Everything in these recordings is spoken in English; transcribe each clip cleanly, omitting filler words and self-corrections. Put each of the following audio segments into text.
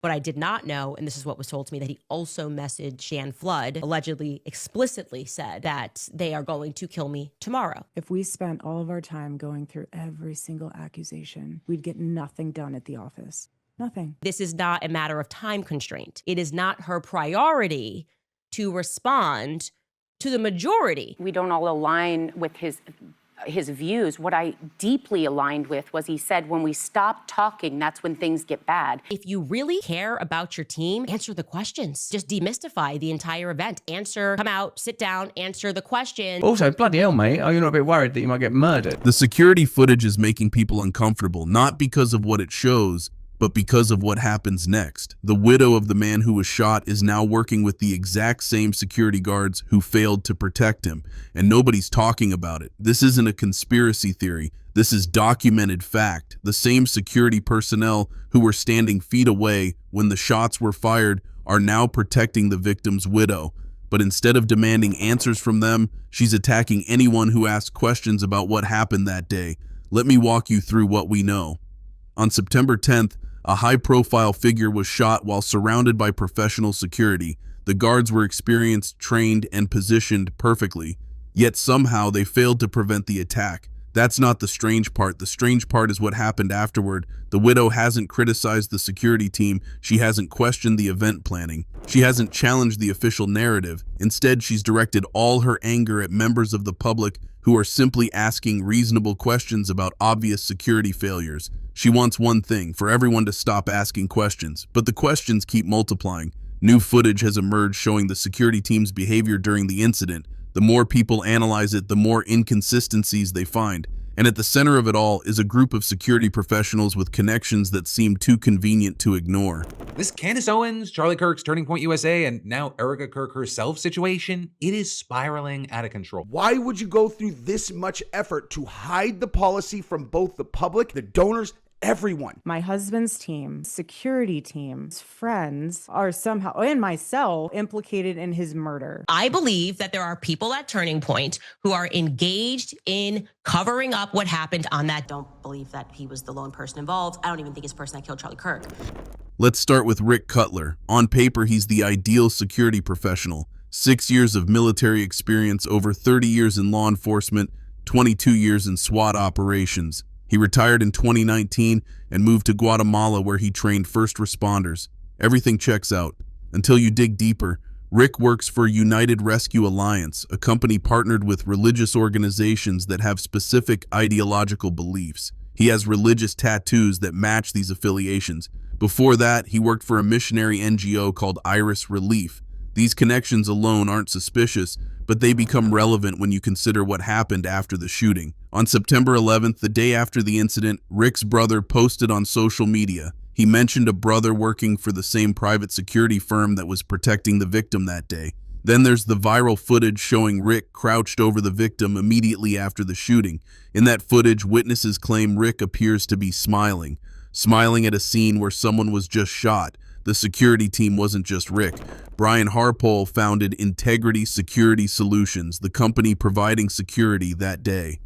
What I did not know, and this is what was told to me, that he also messaged Shan Flood, allegedly explicitly said that they are going to kill me tomorrow. If we spent all of our time going through every single accusation, we'd get nothing done at the office. Nothing. This is not a matter of time constraint. It is not her priority to respond to the majority. We don't all align with his views. What I deeply aligned with was he said, when we stop talking, that's when things get bad. If you really care about your team, answer the questions. Just demystify the entire event. Answer, come out, sit down, answer the question. Also, bloody hell, mate, are you not a bit worried that you might get murdered? The security footage is making people uncomfortable, not because of what it shows, but because of what happens next. The widow of the man who was shot is now working with the exact same security guards who failed to protect him, and nobody's talking about it. This isn't a conspiracy theory. This is documented fact. The same security personnel who were standing feet away when the shots were fired are now protecting the victim's widow. But instead of demanding answers from them, she's attacking anyone who asks questions about what happened that day. Let me walk you through what we know. On September 10th, a high-profile figure was shot while surrounded by professional security. The guards were experienced, trained, and positioned perfectly, yet somehow they failed to prevent the attack. That's not the strange part. The strange part is what happened afterward. The widow hasn't criticized the security team. She hasn't questioned the event planning. She hasn't challenged the official narrative. Instead, she's directed all her anger at members of the public who are simply asking reasonable questions about obvious security failures. She wants one thing, for everyone to stop asking questions, but the questions keep multiplying. New footage has emerged showing the security team's behavior during the incident. The more people analyze it, the more inconsistencies they find. And at the center of it all is a group of security professionals with connections that seem too convenient to ignore. This Candace Owens, Charlie Kirk's Turning Point USA, and now Erika Kirk herself situation, it is spiraling out of control. Why would you go through this much effort to hide the policy from both the public, the donors, everyone? My husband's team, security teams, friends are somehow, and myself, implicated in his murder. I believe that there are people at Turning Point who are engaged in covering up what happened on that. Don't believe that he was the lone person involved. I don't even think he's the person that killed Charlie Kirk. Let's start with Rick Cutler. On paper, he's the ideal security professional. 6 years of military experience, over 30 years in law enforcement, 22 years in SWAT operations. He retired in 2019 and moved to Guatemala where he trained first responders. Everything checks out. Until you dig deeper, Rick works for United Rescue Alliance, a company partnered with religious organizations that have specific ideological beliefs. He has religious tattoos that match these affiliations. Before that, he worked for a missionary NGO called Iris Relief. These connections alone aren't suspicious, but they become relevant when you consider what happened after the shooting. On September 11th, the day after the incident, Rick's brother posted on social media. He mentioned a brother working for the same private security firm that was protecting the victim that day. Then there's the viral footage showing Rick crouched over the victim immediately after the shooting. In that footage, witnesses claim Rick appears to be smiling at a scene where someone was just shot. The security team wasn't just Rick. Brian Harpole founded Integrity Security Solutions, the company providing security that day.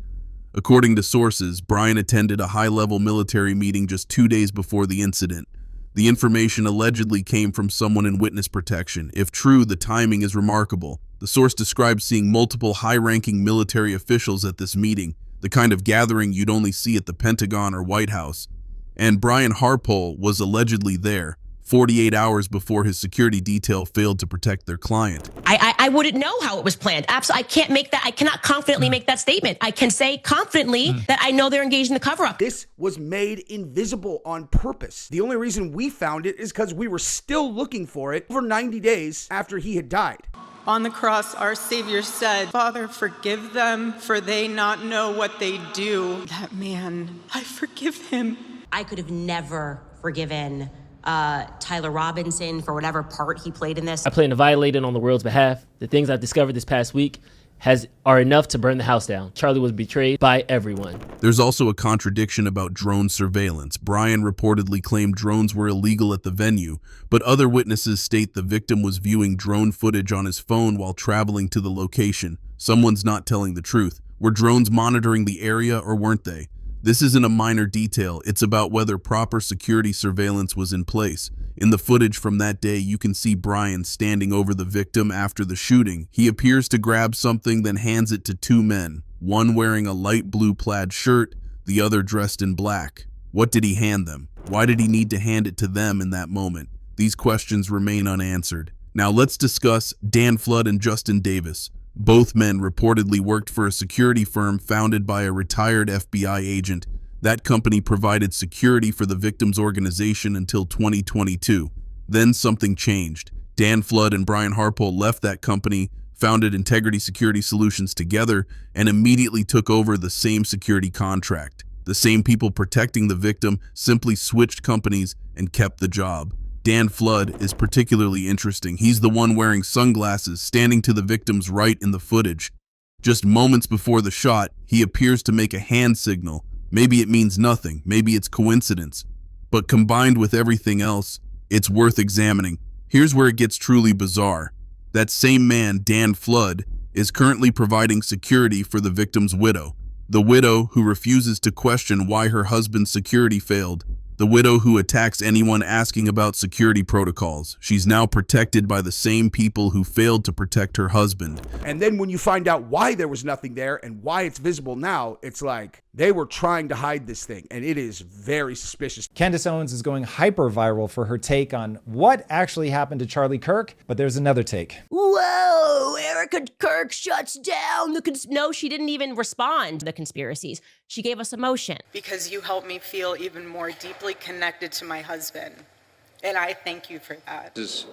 According to sources, Brian attended a high-level military meeting just 2 days before the incident. The information allegedly came from someone in witness protection. If true, the timing is remarkable. The source describes seeing multiple high-ranking military officials at this meeting, the kind of gathering you'd only see at the Pentagon or White House. And Brian Harpole was allegedly there, 48 hours before his security detail failed to protect their client. I wouldn't know how it was planned. Absolutely, I cannot confidently make that statement. I can say confidently that I know they're engaged in the cover-up. This was made invisible on purpose. The only reason we found it is because we were still looking for it over 90 days after he had died. On the cross, our Savior said, "Father, forgive them, for they not know what they do." That man, I forgive him. I could have never forgiven Tyler Robinson for whatever part he played in this. I plan to violate it on the world's behalf. The things I've discovered this past week are enough to burn the house down. Charlie was betrayed by everyone. There's also a contradiction about drone surveillance. Brian reportedly claimed drones were illegal at the venue, but other witnesses state the victim was viewing drone footage on his phone while traveling to the location. Someone's not telling the truth. Were drones monitoring the area or weren't they? This isn't a minor detail, it's about whether proper security surveillance was in place. In the footage from that day, you can see Brian standing over the victim after the shooting. He appears to grab something, then hands it to two men, one wearing a light blue plaid shirt, the other dressed in black. What did he hand them? Why did he need to hand it to them in that moment? These questions remain unanswered. Now let's discuss Dan Flood and Justin Davis. Both men reportedly worked for a security firm founded by a retired FBI agent. That company provided security for the victim's organization until 2022. Then something changed. Dan Flood and Brian Harpole left that company, founded Integrity Security Solutions together, and immediately took over the same security contract. The same people protecting the victim simply switched companies and kept the job. Dan Flood is particularly interesting. He's the one wearing sunglasses, standing to the victim's right in the footage. Just moments before the shot, he appears to make a hand signal. Maybe it means nothing, maybe it's coincidence. But combined with everything else, it's worth examining. Here's where it gets truly bizarre. That same man, Dan Flood, is currently providing security for the victim's widow. The widow who refuses to question why her husband's security failed. The widow who attacks anyone asking about security protocols. She's now protected by the same people who failed to protect her husband. And then when you find out why there was nothing there and why it's visible now, it's like they were trying to hide this thing, and it is very suspicious. Candace Owens is going hyper viral for her take on what actually happened to Charlie Kirk, but there's another take. Whoa, Erika Kirk shuts down no, she didn't even respond to the conspiracies. She gave us emotion. Because you helped me feel even more deeply connected to my husband. And I thank you for that. This is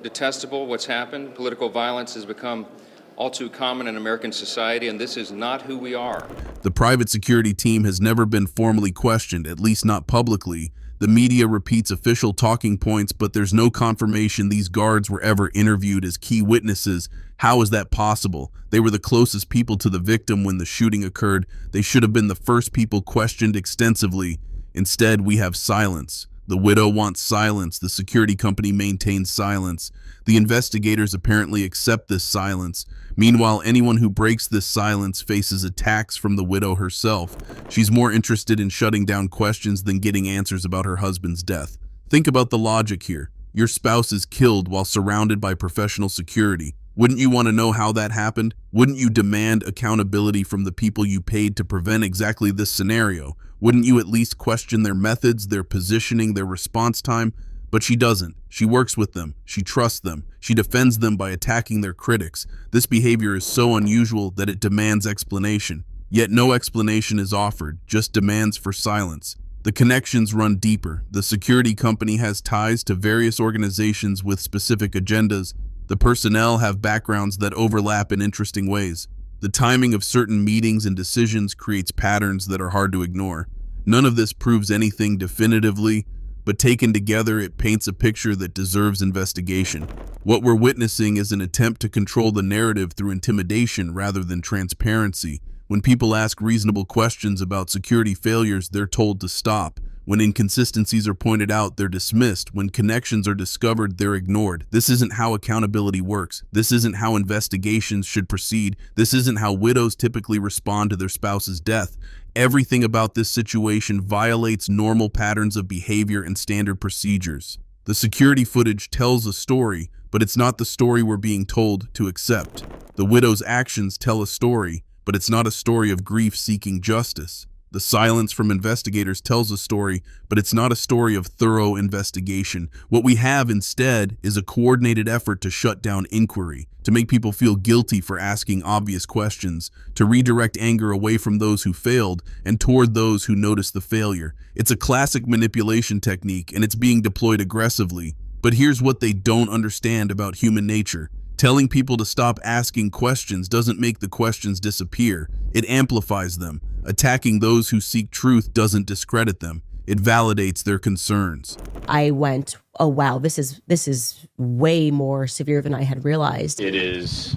detestable what's happened. Political violence has become all too common in American society, and this is not who we are. The private security team has never been formally questioned, at least not publicly. The media repeats official talking points, but there's no confirmation these guards were ever interviewed as key witnesses. How is that possible? They were the closest people to the victim when the shooting occurred. They should have been the first people questioned extensively. Instead, we have silence. The widow wants silence. The security company maintains silence. The investigators apparently accept this silence. Meanwhile, anyone who breaks this silence faces attacks from the widow herself. She's more interested in shutting down questions than getting answers about her husband's death. Think about the logic here. Your spouse is killed while surrounded by professional security. Wouldn't you want to know how that happened? Wouldn't you demand accountability from the people you paid to prevent exactly this scenario? Wouldn't you at least question their methods, their positioning, their response time? But she doesn't. She works with them. She trusts them. She defends them by attacking their critics. This behavior is so unusual that it demands explanation. Yet no explanation is offered, just demands for silence. The connections run deeper. The security company has ties to various organizations with specific agendas. The personnel have backgrounds that overlap in interesting ways. The timing of certain meetings and decisions creates patterns that are hard to ignore. None of this proves anything definitively, but taken together, it paints a picture that deserves investigation. What we're witnessing is an attempt to control the narrative through intimidation rather than transparency. When people ask reasonable questions about security failures, they're told to stop. When inconsistencies are pointed out, they're dismissed. When connections are discovered, they're ignored. This isn't how accountability works. This isn't how investigations should proceed. This isn't how widows typically respond to their spouse's death. Everything about this situation violates normal patterns of behavior and standard procedures. The security footage tells a story, but it's not the story we're being told to accept. The widow's actions tell a story, but it's not a story of grief seeking justice. The silence from investigators tells a story, but it's not a story of thorough investigation. What we have instead is a coordinated effort to shut down inquiry, to make people feel guilty for asking obvious questions, to redirect anger away from those who failed and toward those who noticed the failure. It's a classic manipulation technique, and it's being deployed aggressively. But here's what they don't understand about human nature. Telling people to stop asking questions doesn't make the questions disappear. It amplifies them. Attacking those who seek truth doesn't discredit them. It validates their concerns. I went, oh wow, this is way more severe than I had realized. It is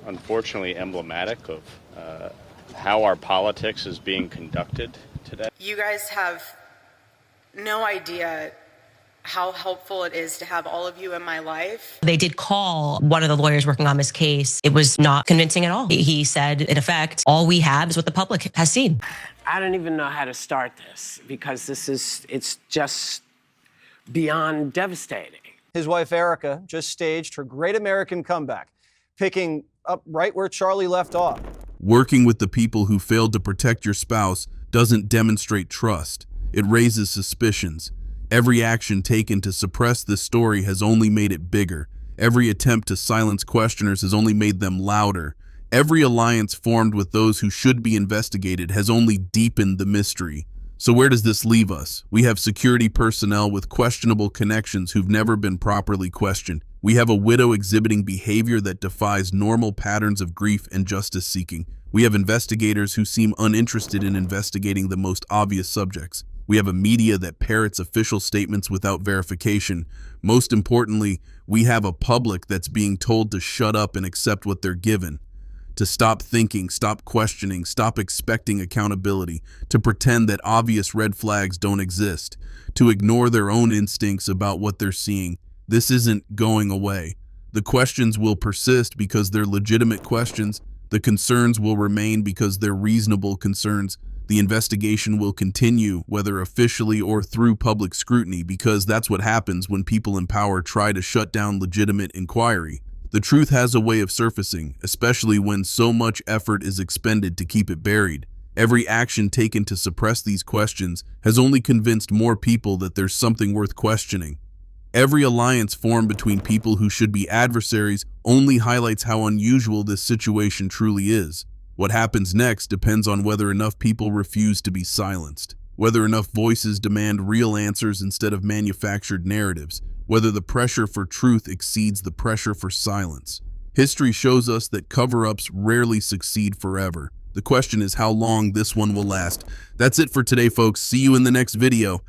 unfortunately emblematic of how our politics is being conducted today. You guys have no idea how helpful it is to have all of you in my life. They did call one of the lawyers working on this case. It was not convincing at all. He said, in effect, all we have is what the public has seen. I don't even know how to start this because it's just beyond devastating. His wife, Erika, just staged her great American comeback, picking up right where Charlie left off. Working with the people who failed to protect your spouse doesn't demonstrate trust. It raises suspicions. Every action taken to suppress this story has only made it bigger. Every attempt to silence questioners has only made them louder. Every alliance formed with those who should be investigated has only deepened the mystery. So where does this leave us? We have security personnel with questionable connections who've never been properly questioned. We have a widow exhibiting behavior that defies normal patterns of grief and justice seeking. We have investigators who seem uninterested in investigating the most obvious subjects. We have a media that parrots official statements without verification. Most importantly, we have a public that's being told to shut up and accept what they're given. To stop thinking, stop questioning, stop expecting accountability, to pretend that obvious red flags don't exist, to ignore their own instincts about what they're seeing. This isn't going away. The questions will persist because they're legitimate questions. The concerns will remain because they're reasonable concerns. The investigation will continue, whether officially or through public scrutiny, because that's what happens when people in power try to shut down legitimate inquiry. The truth has a way of surfacing, especially when so much effort is expended to keep it buried. Every action taken to suppress these questions has only convinced more people that there's something worth questioning. Every alliance formed between people who should be adversaries only highlights how unusual this situation truly is. What happens next depends on whether enough people refuse to be silenced, whether enough voices demand real answers instead of manufactured narratives, whether the pressure for truth exceeds the pressure for silence. History shows us that cover-ups rarely succeed forever. The question is how long this one will last. That's it for today, folks. See you in the next video.